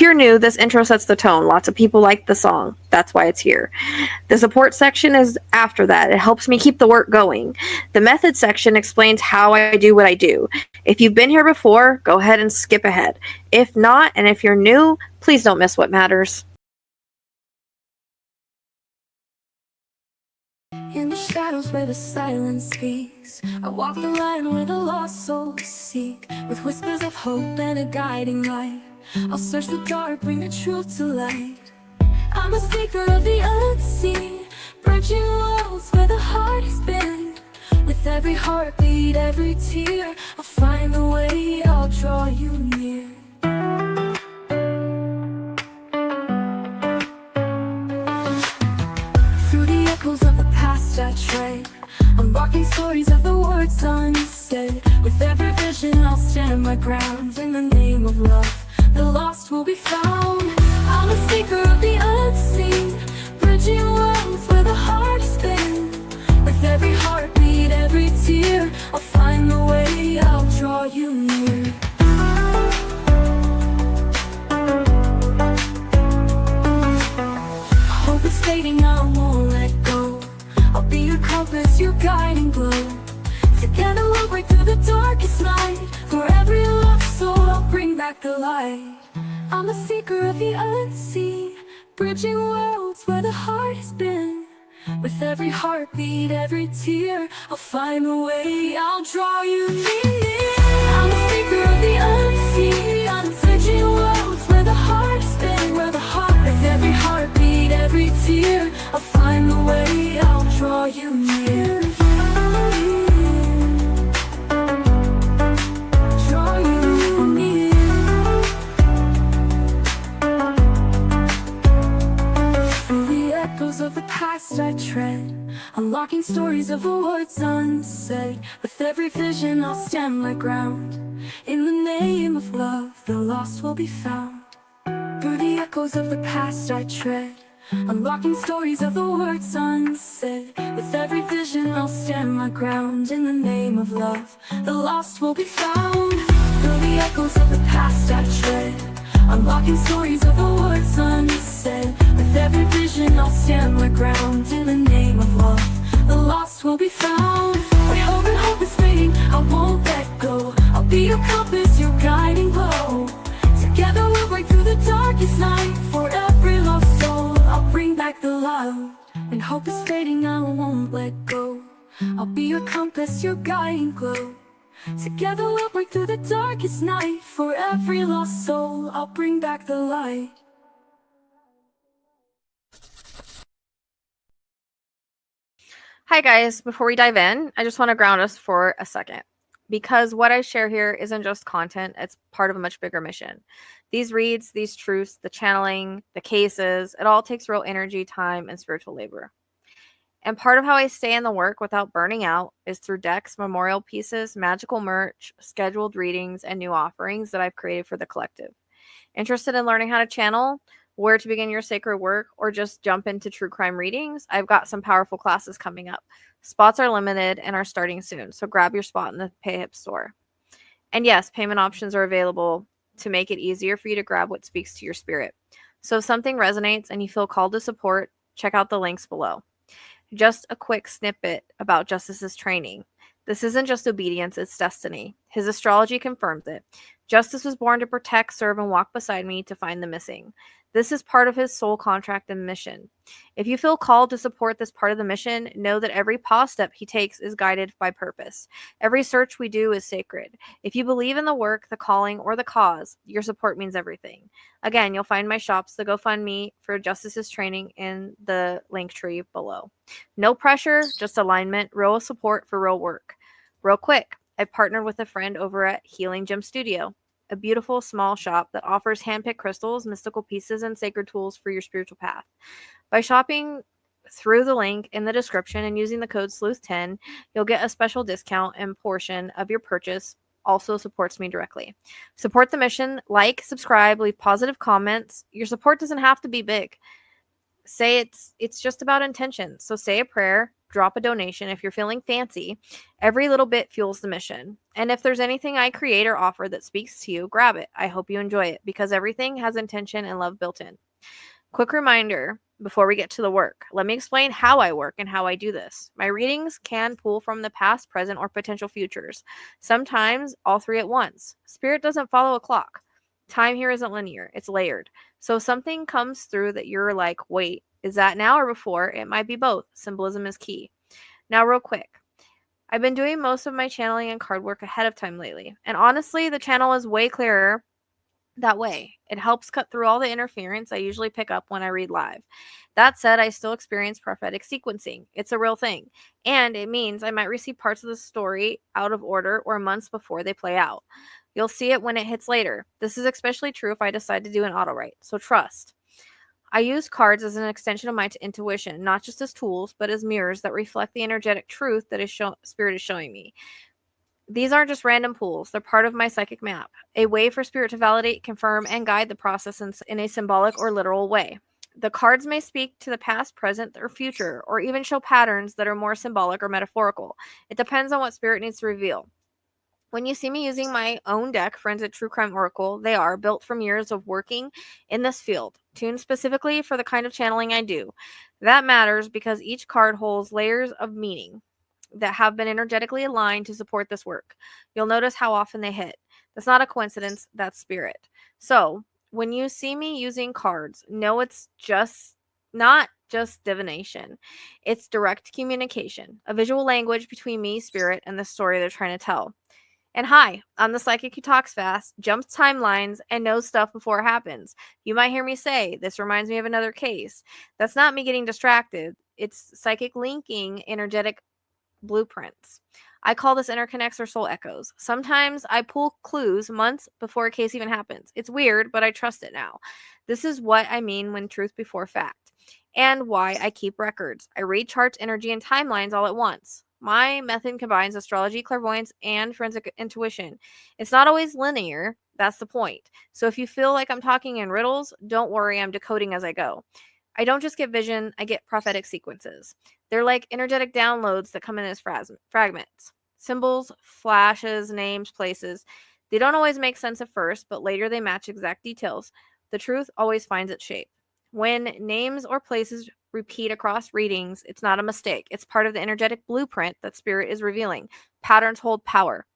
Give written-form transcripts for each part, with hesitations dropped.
If you're new, this intro sets the tone. Lots of people like the song. That's why it's here. The support section is after that. It helps me keep the work going. The method section explains how I do what I do. If you've been here before, go ahead and skip ahead. If not, and if you're new, please don't miss what matters. In the shadows where the silence speaks, I walk the line where the lost souls seek. With whispers of hope and a guiding light, I'll search the dark, bring the truth to light. I'm a seeker of the unseen, bridging worlds where the heart has been. With every heartbeat, every tear, I'll find the way, I'll draw you near. Through the echoes of the past I tread, unlocking stories of the words unsaid. With every vision I'll stand my ground. In the name of love, the lost will be found. I'm a seeker of the unseen, bridging worlds where the heart has been. With every heartbeat, every tear, I'll find the way, I'll draw you near. Hope is fading, I won't let go. I'll be your compass, your guiding glow. Together we'll break through the darkest night. For every lost soul, I'll bring back the light. I'm a seeker of the unseen, bridging worlds where the heart has been. With every heartbeat, every tear, I'll find a way, I'll draw you near. I'm a seeker of the unseen, I'm bridging worlds where the heart has been. Where the heart, with every heartbeat, every tear, I'll find the way, I'll draw you near. Of the past I tread, unlocking stories of the words unsaid. With every vision I'll stand my ground. In the name of love, the lost will be found. Through the echoes of the past I tread, unlocking stories of the words unsaid. With every vision I'll stand my ground. In the name of love, the lost will be found. Through the echoes of the past I tread, unlocking stories of the words unsaid. With every vision I'll stand my ground. In the name of love, the lost will be found. When hope and hope is fading, I won't let go. I'll be your compass, your guiding glow. Together we'll break through the darkest night. For every lost soul, I'll bring back the light. When hope is fading, I won't let go. I'll be your compass, your guiding glow. Together we'll break through the darkest night. For every lost soul, I'll bring back the light. Hi guys, before we dive in, I just want to ground us for a second. Because what I share here isn't just content, it's part of a much bigger mission. These reads, these truths, the channeling, the cases, it all takes real energy, time, and spiritual labor. And part of how I stay in the work without burning out is through decks, memorial pieces, magical merch, scheduled readings, and new offerings that I've created for the collective. Interested in learning how to channel, where to begin your sacred work, or just jump into true crime readings? I've got some powerful classes coming up. Spots are limited and are starting soon, so grab your spot in the PayHip store. And yes, payment options are available to make it easier for you to grab what speaks to your spirit. So if something resonates and you feel called to support, check out the links below. Just a quick snippet about Justice's training. This isn't just obedience, it's destiny. His astrology confirms it. Justice was born to protect, serve, and walk beside me to find the missing. This is part of his soul contract and mission. If you feel called to support this part of the mission, know that every pause step he takes is guided by purpose. Every search we do is sacred. If you believe in the work, the calling, or the cause, your support means everything. Again, you'll find my shops, the GoFundMe for Justice's training, in the Linktree below. No pressure, just alignment, real support for real work. Real quick, I partnered with a friend over at Healing Gem Studio, a beautiful small shop that offers handpicked crystals, mystical pieces, and sacred tools for your spiritual path. By shopping through the link in the description and using the code SLEUTH10, you'll get a special discount, and portion of your purchase also supports me directly. Support the mission, like, subscribe, leave positive comments. Your support doesn't have to be big. Say it's just about intention. So say a prayer, drop a donation. If you're feeling fancy, every little bit fuels the mission. And if there's anything I create or offer that speaks to you, grab it. I hope you enjoy it because everything has intention and love built in. Quick reminder before we get to the work. Let me explain how I work and how I do this. My readings can pull from the past, present, or potential futures. Sometimes all three at once. Spirit doesn't follow a clock. Time here isn't linear, it's layered. So if something comes through that you're like, wait, is that now or before? It might be both. Symbolism is key. Now, real quick. I've been doing most of my channeling and card work ahead of time lately. And honestly, the channel is way clearer that way. It helps cut through all the interference I usually pick up when I read live. That said, I still experience prophetic sequencing. It's a real thing. And it means I might receive parts of the story out of order or months before they play out. You'll see it when it hits later. This is especially true if I decide to do an auto write. So trust. I use cards as an extension of my intuition, not just as tools, but as mirrors that reflect the energetic truth that Spirit is showing me. These aren't just random pools, they're part of my psychic map, a way for Spirit to validate, confirm, and guide the process in a symbolic or literal way. The cards may speak to the past, present, or future, or even show patterns that are more symbolic or metaphorical. It depends on what Spirit needs to reveal. When you see me using my own deck, Forensic True Crime Oracle, they are built from years of working in this field, tuned specifically for the kind of channeling I do. That matters because each card holds layers of meaning that have been energetically aligned to support this work. You'll notice how often they hit. That's not a coincidence, that's spirit. So, when you see me using cards, know it's not just divination. It's direct communication, a visual language between me, spirit, and the story they're trying to tell. And hi, I'm the psychic who talks fast, jumps timelines, and knows stuff before it happens. You might hear me say, this reminds me of another case. That's not me getting distracted. It's psychic linking energetic blueprints. I call this interconnects or soul echoes. Sometimes I pull clues months before a case even happens. It's weird, but I trust it now. This is what I mean when truth before fact, and why I keep records. I read charts, energy, and timelines all at once. My method combines astrology, clairvoyance, and forensic intuition. It's not always linear. That's the point. So if you feel like I'm talking in riddles, don't worry, I'm decoding as I go. I don't just get vision, I get prophetic sequences. They're like energetic downloads that come in as fragments. Symbols, flashes, names, places. They don't always make sense at first, but later they match exact details. The truth always finds its shape. When names or places repeat across readings, it's not a mistake. It's part of the energetic blueprint that Spirit is revealing. Patterns hold power.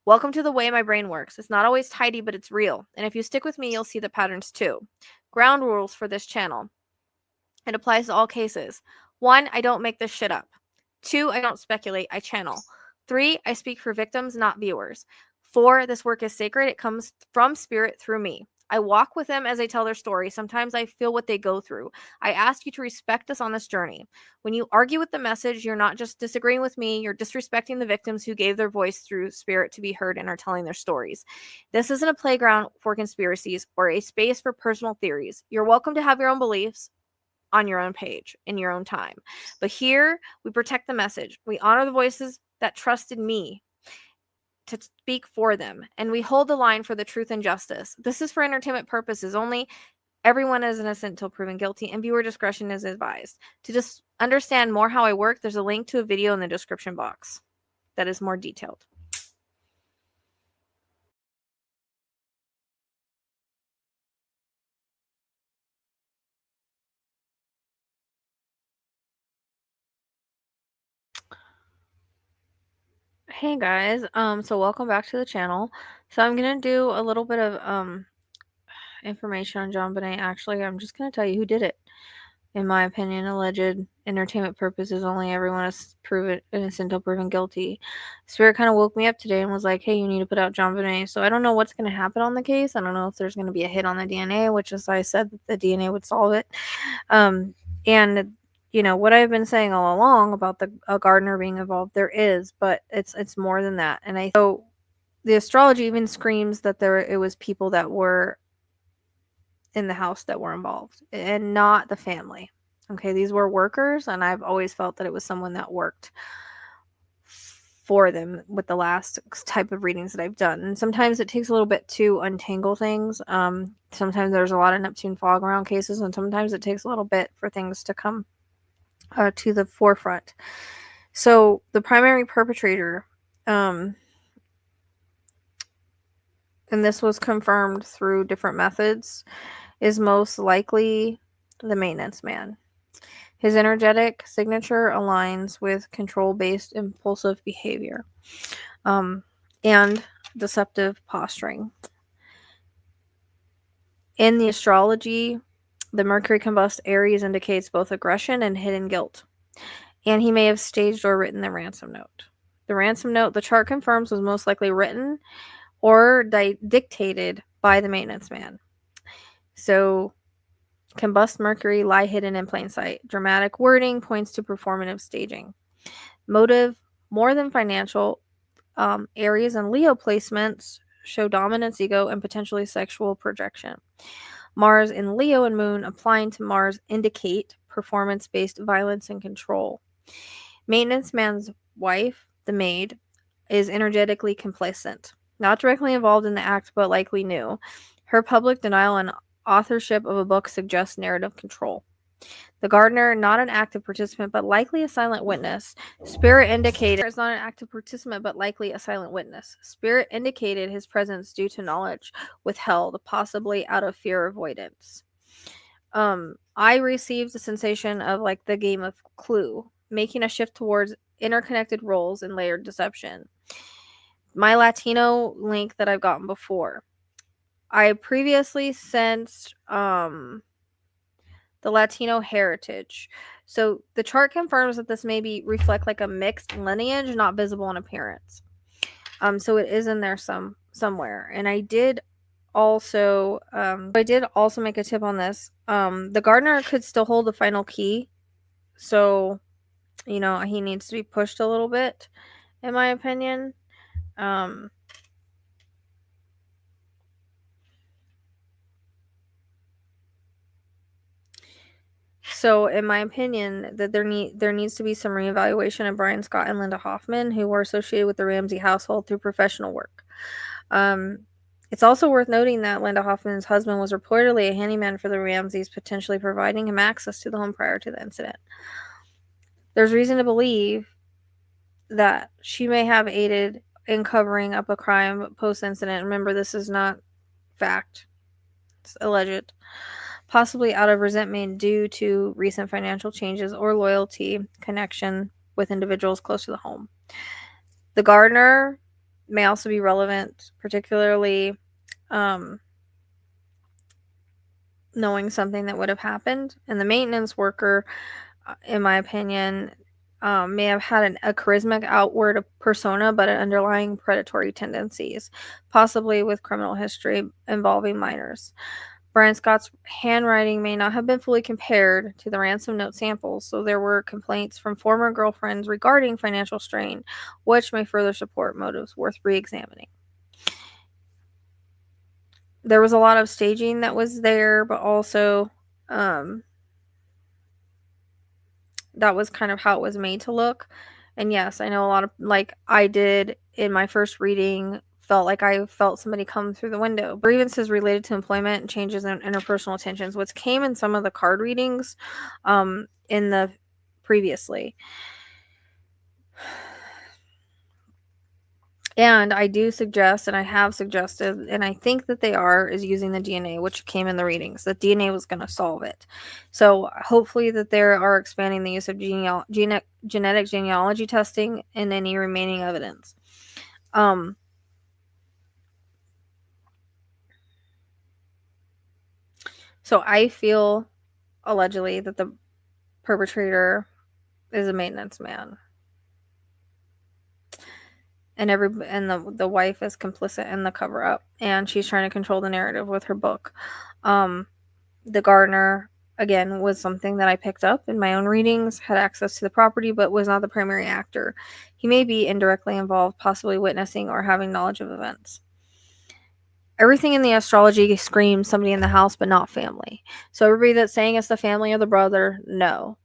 Welcome to the way my brain works. It's not always tidy, but it's real. And if you stick with me, you'll see the patterns too. Ground rules for this channel. It applies to all cases. 1, I don't make this shit up. 2, I don't speculate, I channel. 3, I speak for victims, not viewers. 4, this work is sacred. It comes from Spirit through me. I walk with them as they tell their story. Sometimes I feel what they go through. I ask you to respect us on this journey. When you argue with the message, you're not just disagreeing with me, you're disrespecting the victims who gave their voice through Spirit to be heard and are telling their stories. This isn't a playground for conspiracies or a space for personal theories. You're welcome to have your own beliefs on your own page in your own time. But here, we protect the message. We honor the voices that trusted me to speak for them, and we hold the line for the truth and justice. This is for entertainment purposes only. Everyone is innocent until proven guilty, and viewer discretion is advised. To just understand more how I work, there's a link to a video in the description box that is more detailed. Hey guys, so welcome back to the channel. So I'm gonna do a little bit of information on JonBenet. Actually, I'm just gonna tell you who did it. In my opinion, alleged entertainment purposes only. Everyone is proven innocent until proven guilty. Spirit kind of woke me up today and was like, "Hey, you need to put out JonBenet." So I don't know what's gonna happen on the case. I don't know if there's gonna be a hit on the DNA, which is I said that the DNA would solve it. And you know what I've been saying all along about the gardener being involved, there is, but it's more than that. And so the astrology even screams that it was people that were in the house that were involved and not the family. Okay, these were workers, and I've always felt that it was someone that worked for them with the last type of readings that I've done. And sometimes it takes a little bit to untangle things. Sometimes there's a lot of Neptune fog around cases, and sometimes it takes a little bit for things to come to the forefront. So the primary perpetrator, and this was confirmed through different methods, is most likely the maintenance man. His energetic signature aligns with control-based impulsive behavior, and deceptive posturing. In the astrology, the Mercury combust Aries indicates both aggression and hidden guilt, and he may have staged or written the ransom note. The ransom note, the chart confirms, was most likely written or dictated by the maintenance man. So, combust Mercury lie hidden in plain sight. Dramatic wording points to performative staging. Motive, more than financial. Aries and Leo placements show dominance, ego, and potentially sexual projection. Mars in Leo and Moon applying to Mars indicate performance-based violence and control. Maintenance man's wife, the maid, is energetically complacent, not directly involved in the act but likely knew. Her public denial and authorship of a book suggests narrative control. The gardener, not an active participant but likely a silent witness. Spirit indicated is not an active participant but likely a silent witness. Spirit indicated his presence due to knowledge withheld, possibly out of fear avoidance. I received the sensation of like the game of Clue, making a shift towards interconnected roles and layered deception. My Latino link that I've gotten before. I previously sensed the Latino heritage. So the chart confirms that this may reflect like a mixed lineage, not visible in appearance. So it is in there somewhere. And I did also make a tip on this. The gardener could still hold the final key. So, he needs to be pushed a little bit, in my opinion. So, in my opinion, that there needs to be some reevaluation of Brian Scott and Linda Hoffman, who were associated with the Ramsey household through professional work. It's also worth noting that Linda Hoffman's husband was reportedly a handyman for the Ramseys, potentially providing him access to the home prior to the incident. There's reason to believe that she may have aided in covering up a crime post-incident. Remember, this is not fact. It's alleged. Possibly out of resentment due to recent financial changes or loyalty connection with individuals close to the home. The gardener may also be relevant, particularly knowing something that would have happened. And the maintenance worker, in my opinion, may have had a charismatic outward persona, but an underlying predatory tendencies, possibly with criminal history involving minors. Brian Scott's handwriting may not have been fully compared to the ransom note samples, so there were complaints from former girlfriends regarding financial strain, which may further support motives worth re-examining. There was a lot of staging that was there, but also that was kind of how it was made to look. And yes, I know a lot of, like I did in my first reading, felt like I felt somebody come through the window. Grievances related to employment and changes in interpersonal tensions, which came in some of the card readings in the previously. And I do suggest, and I have suggested, and I think that is using the DNA, which came in the readings. The DNA was going to solve it. So hopefully that they are expanding the use of genetic genealogy testing and any remaining evidence. So I feel, allegedly, that the perpetrator is a maintenance man. And the wife is complicit in the cover up, and she's trying to control the narrative with her book. The gardener, again, was something that I picked up in my own readings, had access to the property, but was not the primary actor. He may be indirectly involved, possibly witnessing or having knowledge of events. Everything in the astrology screams somebody in the house, but not family. So everybody that's saying it's the family or the brother, no.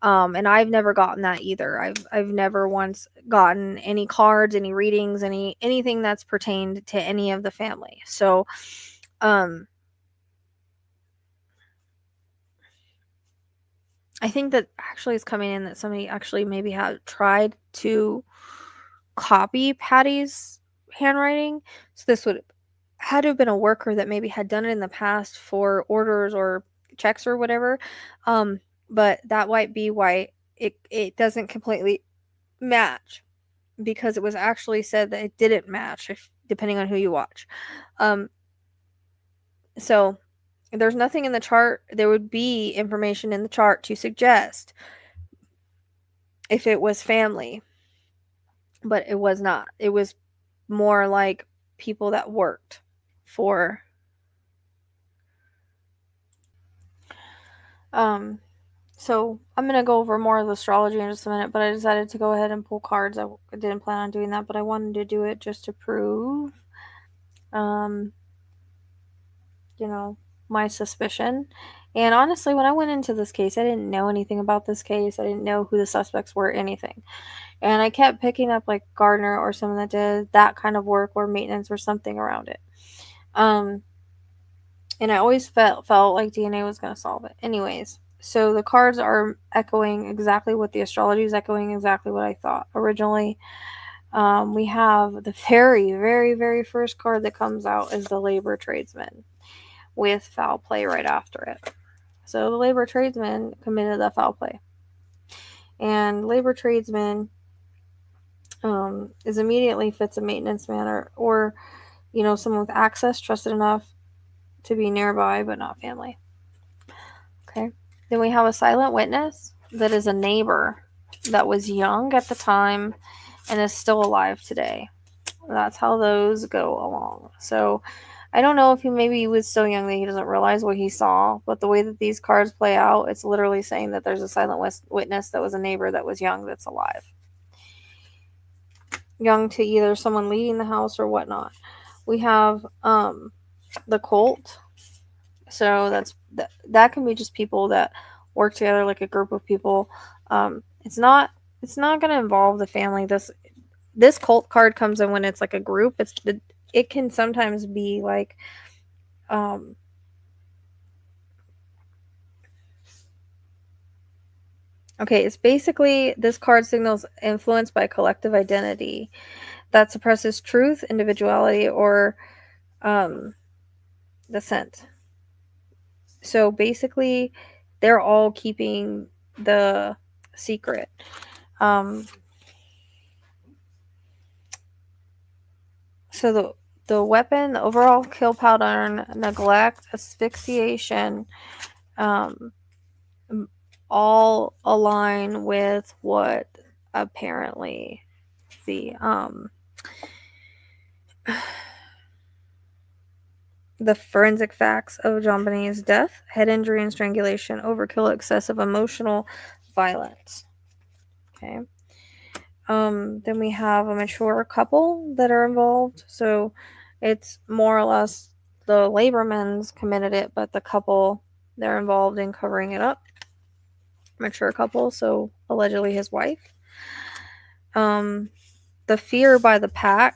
And I've never gotten that either. I've never once gotten any cards, any readings, anything that's pertained to any of the family. So, I think that actually is coming in that somebody actually maybe had tried to copy Patty's handwriting. So this would had to have been a worker that maybe had done it in the past for orders or checks or whatever. But that might be why it doesn't completely match, because it was actually said that it didn't match, if depending on who you watch. So there's nothing in the chart. There would be information in the chart to suggest if it was family, but it was not. It was more like people that worked for so I'm going to go over more of the astrology in just a minute, but I decided to go ahead and pull cards. I didn't plan on doing that, but I wanted to do it just to prove you know, my suspicion. And honestly, when I went into this case, I didn't know anything about this case. I didn't know who the suspects were, anything. And I kept picking up like gardener or someone that did that kind of work or maintenance or something around it. And I always felt like DNA was going to solve it. Anyways, so the cards are echoing exactly what the astrology is echoing, exactly what I thought originally. We have the very, very, very first card that comes out is the labor tradesman, with foul play right after it. So the labor tradesman committed the foul play. And labor tradesman is immediately fits a maintenance man or someone with access, trusted enough to be nearby, but not family. Okay. Then we have a silent witness that is a neighbor that was young at the time and is still alive today. That's how those go along. So I don't know if he was so young that he doesn't realize what he saw, but the way that these cards play out, it's literally saying that there's a silent witness that was a neighbor that was young that's alive. Young to either someone leading the house or whatnot. We have the cult. So that can be just people that work together, like a group of people. It's not going to involve the family. This cult card comes in when it's like a group. It can sometimes be like okay, it's basically this card signals influence by collective identity that suppresses truth, individuality, or dissent. So basically, they're all keeping the secret. So the weapon, the overall kill pattern, neglect, asphyxiation, all align with what apparently the forensic facts of JonBenet's death: head injury and strangulation, overkill, excessive emotional violence. Okay. Then we have a mature couple that are involved. So it's more or less the labormen's committed it, but the couple, they're involved in covering it up. Mature couple, so allegedly his wife. The fear by the pack.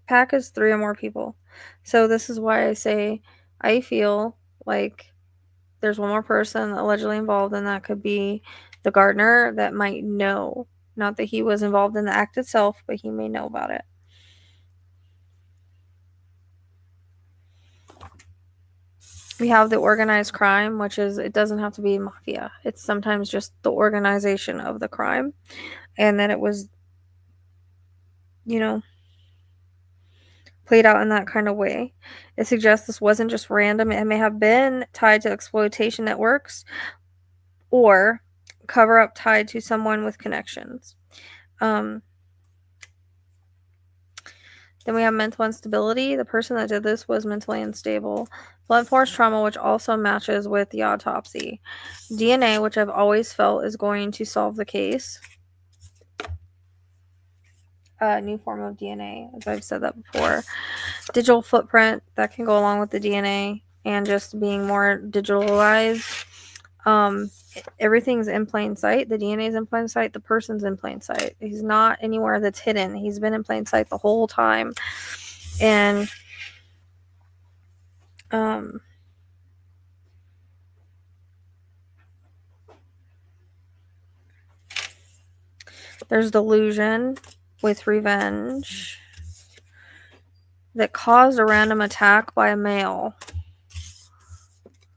Pack is 3 or more people. So this is why I say I feel like there's one more person allegedly involved, and that could be the gardener that might know. Not that he was involved in the act itself, but he may know about it. We have the organized crime, which is, it doesn't have to be mafia. It's sometimes just the organization of the crime. And that it was, played out in that kind of way. It suggests this wasn't just random. It may have been tied to exploitation networks or cover up tied to someone with connections. Then we have mental instability. The person that did this was mentally unstable. Blunt force trauma, which also matches with the autopsy. DNA, which I've always felt is going to solve the case. A new form of DNA, as I've said that before. Digital footprint, that can go along with the DNA and just being more digitalized. Everything's in plain sight. The DNA is in plain sight. The person's in plain sight. He's not anywhere that's hidden. He's been in plain sight the whole time. And There's delusion with revenge that caused a random attack by a male.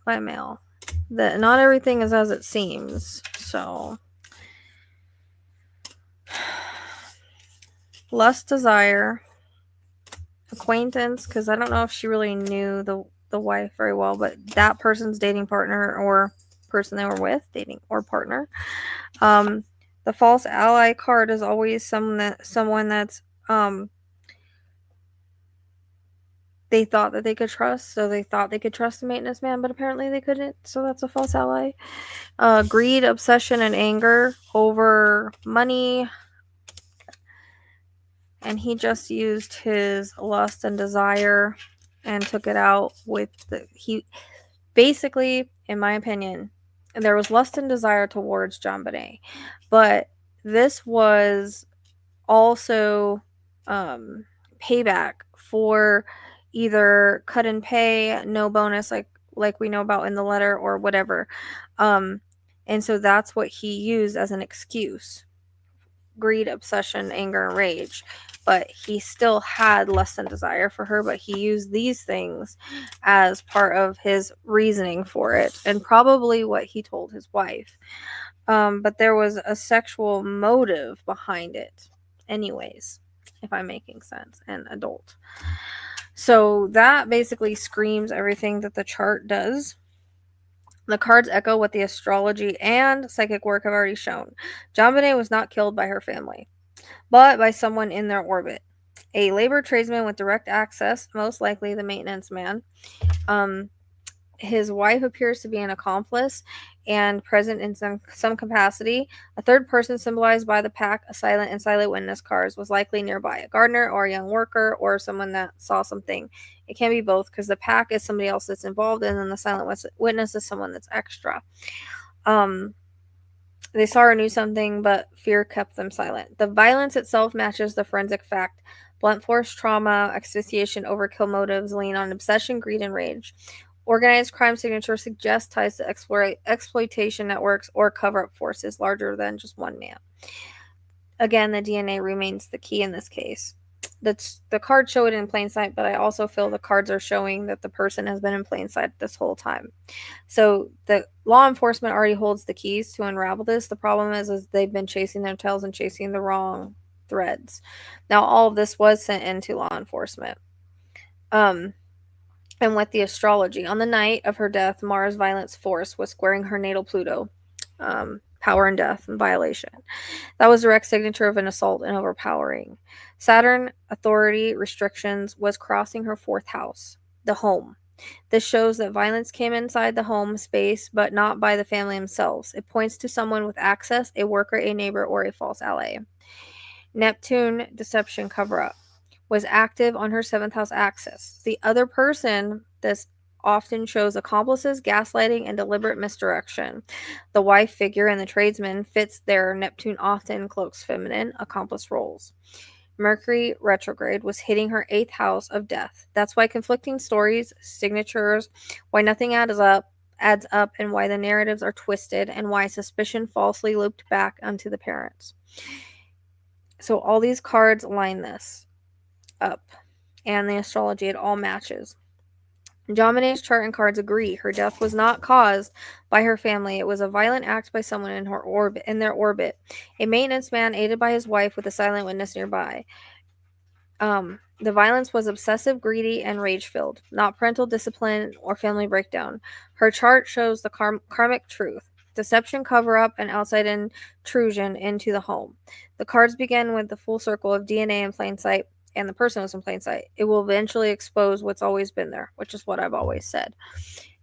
That not everything is as it seems. So lust, desire, acquaintance, because I don't know if she really knew the wife very well, but that person's dating partner or person they were with, dating or partner. The false ally card is always someone that's they thought that they could trust, so they thought they could trust the maintenance man, but apparently they couldn't, so that's a false ally. Greed, obsession, and anger over money, and he just used his lust and desire and took it out with he basically, in my opinion, there was lust and desire towards JonBenet, but this was also payback for either cut and pay, no bonus, like we know about in the letter, or whatever. And so that's what he used as an excuse: greed, obsession, anger, and rage. But he still had lust and desire for her, but he used these things as part of his reasoning for it, and probably what he told his wife. But there was a sexual motive behind it anyways, if I'm making sense, and adult. So that basically screams everything that the chart does. The cards echo what the astrology and psychic work have already shown. JonBenet was not killed by her family, but by someone in their orbit. A labor tradesman with direct access, most likely the maintenance man. His wife appears to be an accomplice and present in some capacity. A third person, symbolized by the pack, a silent and silent witness cards, was likely nearby, a gardener or a young worker or someone that saw something. It can be both, because the pack is somebody else that's involved, and then the silent witness is someone that's extra. They saw or knew something, but fear kept them silent. The violence itself matches the forensic fact. Blunt force trauma, asphyxiation, overkill motives lean on obsession, greed, and rage. Organized crime signature suggests ties to exploitation networks or cover-up forces larger than just one man. Again, the DNA remains the key in this case. The cards show it in plain sight, but I also feel the cards are showing that the person has been in plain sight this whole time. So the law enforcement already holds the keys to unravel this. The problem is they've been chasing their tails and chasing the wrong threads. Now, all of this was sent into law enforcement. And with the astrology, on the night of her death, Mars' violence force was squaring her natal Pluto. Power and death and violation. That was direct signature of an assault and overpowering. Saturn, authority, restrictions, was crossing her fourth house, the home. This shows that violence came inside the home space, but not by the family themselves. It points to someone with access, a worker, a neighbor, or a false ally. Neptune, deception, cover-up, was active on her 7th house axis. The other person, this often shows accomplices, gaslighting, and deliberate misdirection. The wife figure and the tradesman fits their Neptune often cloaks feminine accomplice roles. Mercury retrograde was hitting her 8th house of death. That's why conflicting stories, signatures, why nothing adds up, and why the narratives are twisted, and why suspicion falsely looped back onto the parents. So all these cards line this up, and the astrology, it all matches. JonBenet's chart and cards agree. Her death was not caused by her family. It was a violent act by someone in their orbit. A maintenance man aided by his wife with a silent witness nearby. The violence was obsessive, greedy, and rage-filled, not parental discipline or family breakdown. Her chart shows the karmic truth: deception, cover-up, and outside intrusion into the home. The cards begin with the full circle of DNA in plain sight, and the person was in plain sight. It will eventually expose what's always been there, which is what I've always said.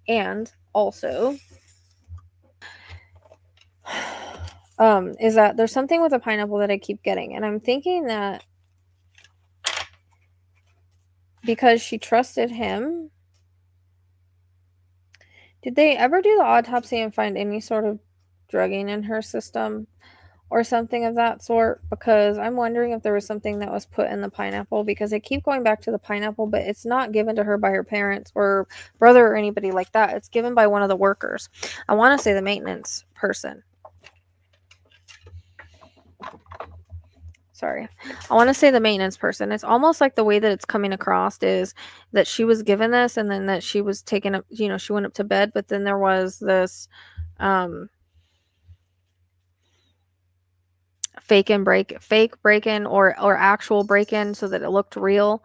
And also, is that there's something with a pineapple that I keep getting, and I'm thinking that because she trusted him, did they ever do the autopsy and find any sort of drugging in her system or something of that sort? Because I'm wondering if there was something that was put in the pineapple, because I keep going back to the pineapple, but it's not given to her by her parents or brother or anybody like that. It's given by one of the workers. I want to say the maintenance person. sorry. I want to say the maintenance person. It's almost like the way that it's coming across is that she was given this and then that she was taken up, she went up to bed, but then there was this fake break-in or actual break-in so that it looked real.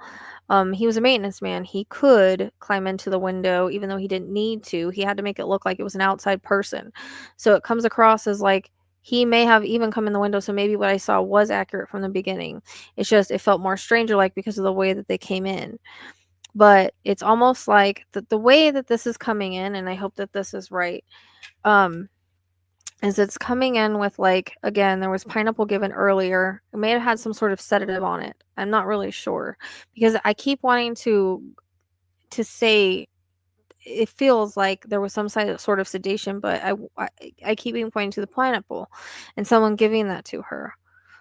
He was a maintenance man. He could climb into the window even though he didn't need to. He had to make it look like it was an outside person. So it comes across as like he may have even come in the window, so maybe what I saw was accurate from the beginning. It's just it felt more stranger like because of the way that they came in. But it's almost like the way that this is coming in, and I hope that this is right, is it's coming in with, like, again, there was pineapple given earlier. It may have had some sort of sedative on it. I'm not really sure because I keep wanting to say it feels like there was some sort of sedation, but I keep being pointing to the pineapple and someone giving that to her,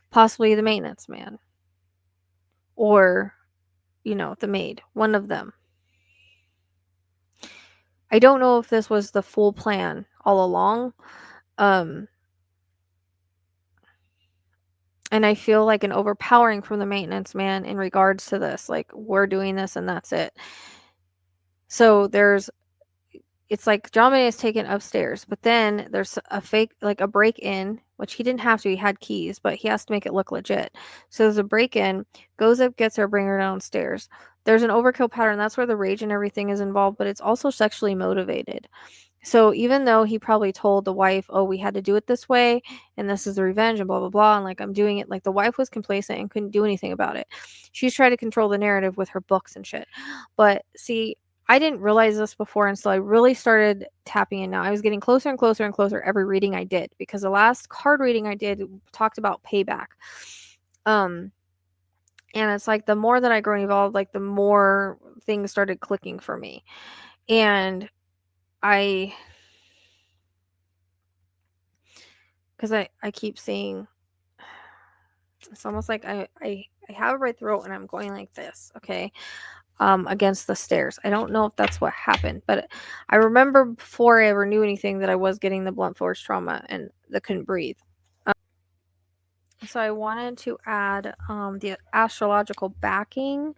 possibly the maintenance man or the maid, one of them. I don't know if this was the full plan all along. And I feel like an overpowering from the maintenance man in regards to this, like, we're doing this and that's it. So it's like JonBenet is taken upstairs, but then there's a fake, like a break-in, which he didn't have to, he had keys, but he has to make it look legit. So there's a break-in, goes up, gets her, bring her downstairs. There's an overkill pattern, that's where the rage and everything is involved, but it's also sexually motivated. So even though he probably told the wife, oh, we had to do it this way, and this is the revenge, and blah, blah, blah, and like, I'm doing it, like, the wife was complacent and couldn't do anything about it. She's trying to control the narrative with her books and shit. But see, I didn't realize this before until I really started tapping in now. I was getting closer and closer and closer every reading I did, because the last card reading I did talked about payback. And it's like the more that I grow and evolve, like the more things started clicking for me. And because I keep seeing, it's almost like I have a right throat and I'm going like this, okay, against the stairs. I don't know if that's what happened, but I remember before I ever knew anything that I was getting the blunt force trauma and the couldn't breathe. So I wanted to add the astrological backing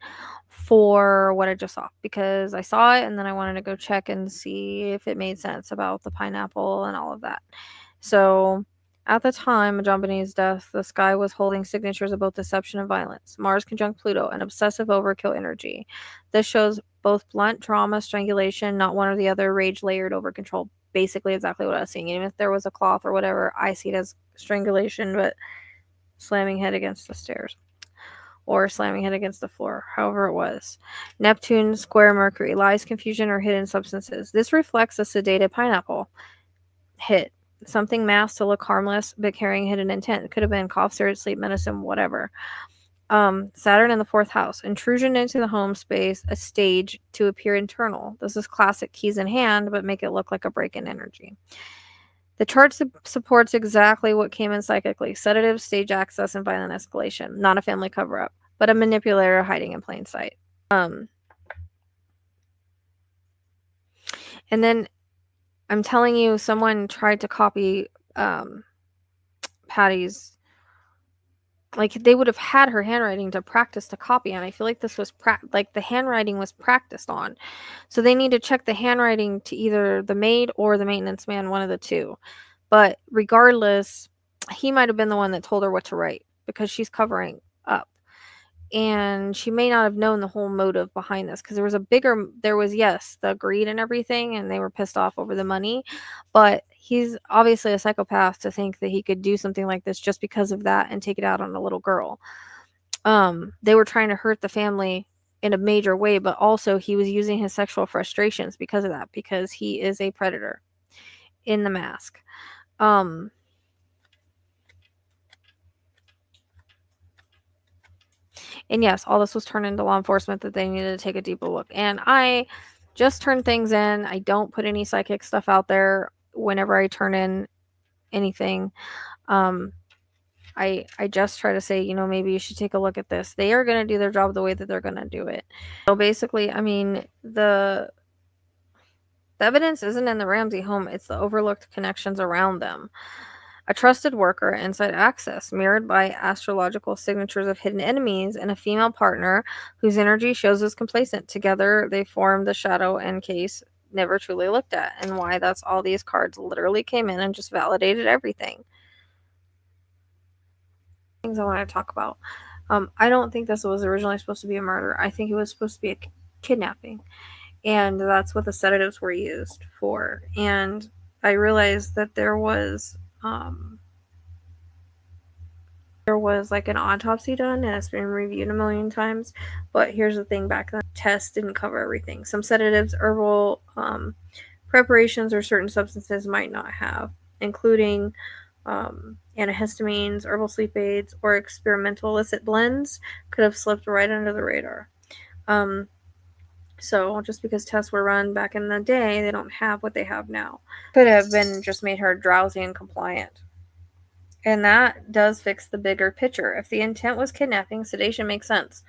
for what I just saw, because I saw it and then I wanted to go check and see if it made sense about the pineapple and all of that. So at the time of JonBenet's death, the sky was holding signatures of both deception and violence. Mars conjunct Pluto, an obsessive overkill energy. This shows both blunt trauma, strangulation, not one or the other, rage layered over control. Basically exactly what I was seeing. Even if there was a cloth or whatever, I see it as strangulation, but slamming head against the stairs or slamming head against the floor, however it was. Neptune square Mercury, lies, confusion, or hidden substances. This reflects a sedated pineapple hit. Something masked to look harmless, but carrying hidden intent. It could have been cough, syrup, sleep medicine, whatever. Saturn in the 4th house. Intrusion into the home space, a stage to appear internal. This is classic keys in hand, but make it look like a break-in energy. The chart supports exactly what came in psychically. Sedative, stage access, and violent escalation. Not a family cover-up, but a manipulator hiding in plain sight. And then I'm telling you, someone tried to copy Patty's, like, they would have had her handwriting to practice to copy on. I feel like this was like the handwriting was practiced on. So they need to check the handwriting to either the maid or the maintenance man, one of the two. But regardless, he might have been the one that told her what to write because she's covering up. And she may not have known the whole motive behind this, because there was, yes, the greed and everything, and they were pissed off over the money, but he's obviously a psychopath to think that he could do something like this just because of that and take it out on a little girl. They were trying to hurt the family in a major way, but also he was using his sexual frustrations because of that, because he is a predator in the mask. And yes, all this was turned into law enforcement that they needed to take a deeper look. And I just turn things in. I don't put any psychic stuff out there whenever I turn in anything. I just try to say, maybe you should take a look at this. They are going to do their job the way that they're going to do it. So basically, I mean, the evidence isn't in the Ramsey home. It's the overlooked connections around them. A trusted worker, inside access, mirrored by astrological signatures of hidden enemies, and a female partner whose energy shows as complacent. Together, they form the shadow and case never truly looked at, and why that's all these cards literally came in and just validated everything. Things I want to talk about. I don't think this was originally supposed to be a murder. I think it was supposed to be a kidnapping, and that's what the sedatives were used for. And I realized that there was like an autopsy done, and it's been reviewed a million times. But here's the thing: back then, tests didn't cover everything. Some sedatives, herbal preparations, or certain substances might not have, including antihistamines, herbal sleep aids, or experimental illicit blends, could have slipped right under the radar. So just because tests were run back in the day, they don't have what they have now. Could have been just made her drowsy and compliant. And that does fix the bigger picture. If the intent was kidnapping, sedation makes sense.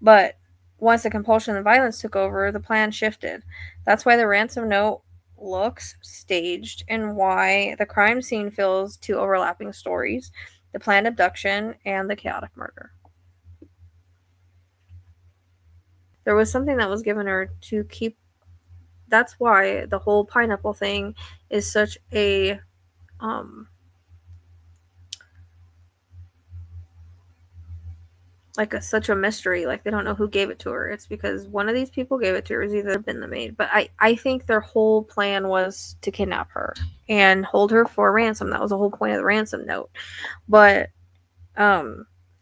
But once the compulsion and violence took over, the plan shifted. That's why the ransom note looks staged, and why the crime scene feels two overlapping stories: the planned abduction and the chaotic murder. There was something that was given her to keep. That's why the whole pineapple thing is such a such a mystery. Like, they don't know who gave it to her. It's because one of these people gave it to her. It's either been the maid. But I think their whole plan was to kidnap her and hold her for ransom. That was the whole point of the ransom note. But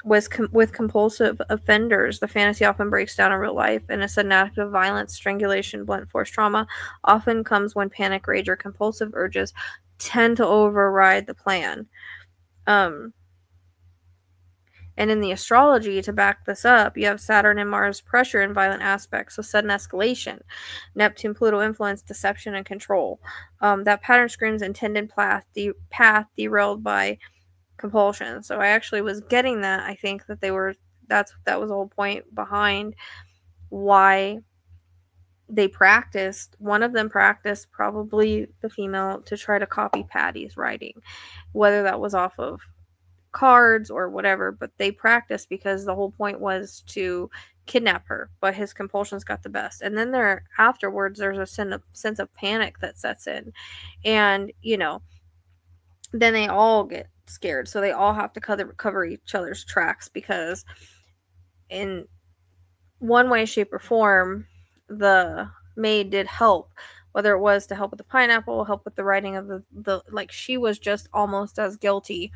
with compulsive offenders, the fantasy often breaks down in real life, and a sudden act of violence, strangulation, blunt force trauma often comes when panic, rage, or compulsive urges tend to override the plan. And in the astrology, to back this up, you have Saturn and Mars pressure and violent aspects, so sudden escalation. Neptune, Pluto influence, deception, and control. That pattern screams intended path derailed by compulsion. So I actually was getting that. I think that that was the whole point behind why they practiced. One of them practiced, probably the female, to try to copy Patty's writing, whether that was off of cards or whatever, but they practiced because the whole point was to kidnap her, but his compulsions got the best. And then afterwards there's a sense of panic that sets in, and then they all get scared, so they all have to cover each other's tracks, because in one way, shape, or form, the maid did help, whether it was to help with the pineapple, help with the writing of the like, she was just almost as guilty,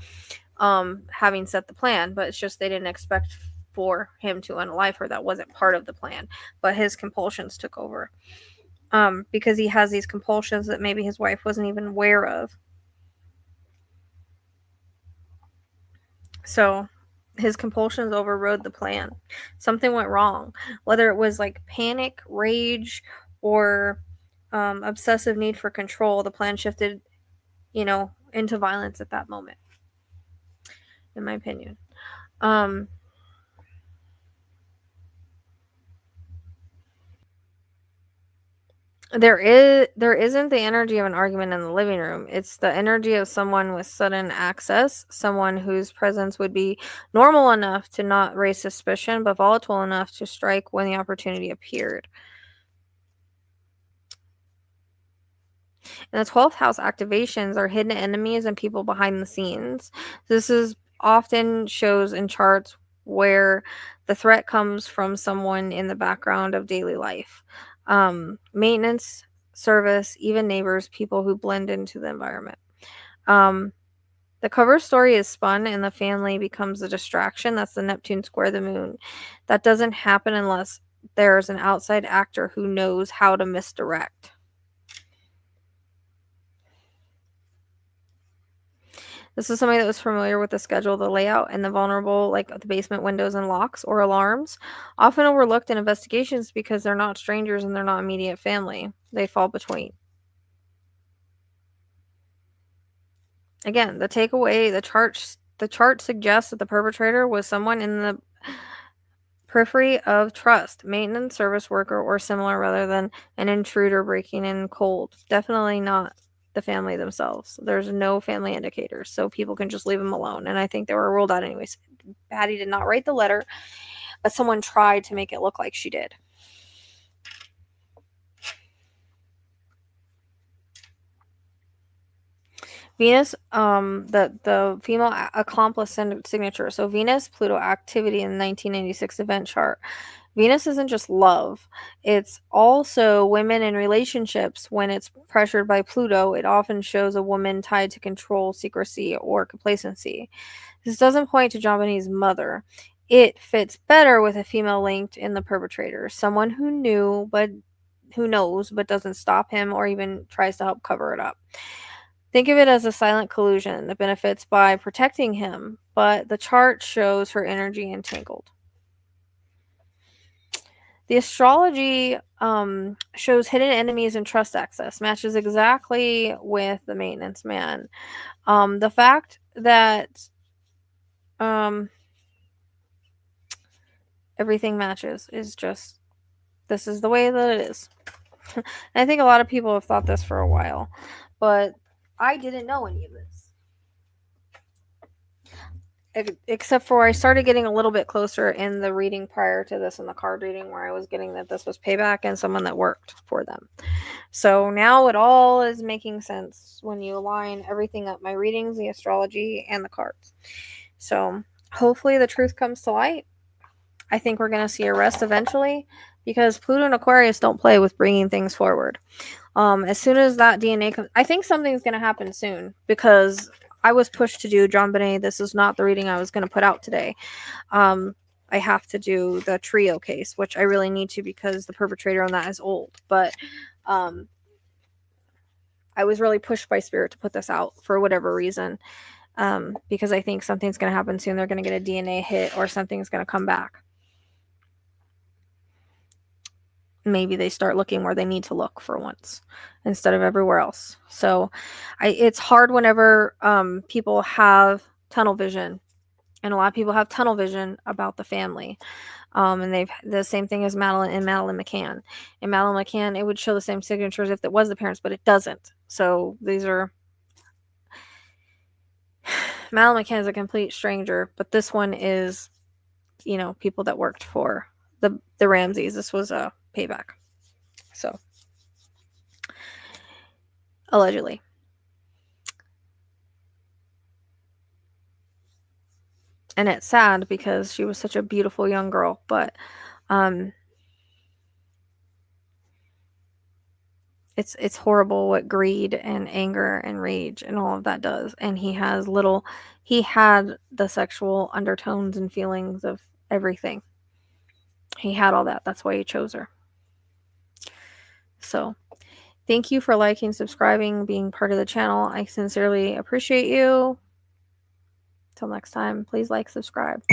having set the plan, but it's just they didn't expect for him to unalive her. That wasn't part of the plan, but his compulsions took over, because he has these compulsions that maybe his wife wasn't even aware of. So his compulsions overrode the plan. Something went wrong, whether it was like panic, rage, or obsessive need for control. The plan shifted, into violence at that moment, in my opinion. There isn't the energy of an argument in the living room. It's the energy of someone with sudden access, someone whose presence would be normal enough to not raise suspicion, but volatile enough to strike when the opportunity appeared. And the 12th house activations are hidden enemies and people behind the scenes. This is often shows in charts where the threat comes from someone in the background of daily life. Maintenance, service, even neighbors, people who blend into the environment. The cover story is spun and the family becomes a distraction. That's the Neptune square the moon. That doesn't happen unless there's an outside actor who knows how to misdirect. This is somebody that was familiar with the schedule, the layout, and the vulnerable, like the basement windows and locks or alarms, often overlooked in investigations because they're not strangers and they're not immediate family. They fall between. Again, the takeaway, the chart suggests that the perpetrator was someone in the periphery of trust, maintenance, service worker, or similar, rather than an intruder breaking in cold. Definitely not the family themselves. There's no family indicators, so people can just leave them alone. And I think they were ruled out anyways. Patty did not write the letter, but someone tried to make it look like she did. Venus, the female accomplice signature. So Venus Pluto activity in the 1996 event chart. Venus isn't just love, it's also women in relationships. When it's pressured by Pluto, it often shows a woman tied to control, secrecy, or complacency. This doesn't point to JonBenet's mother. It fits better with a female linked in the perpetrator, someone who knows but doesn't stop him or even tries to help cover it up. Think of it as a silent collusion that benefits by protecting him, but the chart shows her energy entangled. The astrology shows hidden enemies and trust access, matches exactly with the maintenance man. The fact that everything matches is just, this is the way that it is. And I think a lot of people have thought this for a while, but I didn't know any of this. Except for I started getting a little bit closer in the reading prior to this, in the card reading, where I was getting that this was payback and someone that worked for them. So now it all is making sense when you align everything up, my readings, the astrology, and the cards. So hopefully the truth comes to light. I think we're going to see a rest eventually, because Pluto and Aquarius don't play with bringing things forward. As soon as that DNA comes, I think something's going to happen soon, because I was pushed to do JonBenet. This is not the reading I was going to put out today. I have to do the trio case, which I really need to, because the perpetrator on that is old. But I was really pushed by Spirit to put this out for whatever reason, because I think something's going to happen soon. They're going to get a DNA hit, or something's going to come back. Maybe they start looking where they need to look for once, instead of everywhere else. So it's hard whenever people have tunnel vision, and a lot of people have tunnel vision about the family. And they've the same thing as Madeline McCann. In Madeline McCann, it would show the same signatures if it was the parents, but it doesn't. So these are Madeline McCann is a complete stranger, but this one is, people that worked for the Ramseys. This was a payback. So allegedly. And it's sad because she was such a beautiful young girl, but it's horrible what greed and anger and rage and all of that does. And he had the sexual undertones and feelings of everything. He had all that. That's why he chose her. So thank you for liking, subscribing, being part of the channel. I sincerely appreciate you. Till next time, please like, subscribe.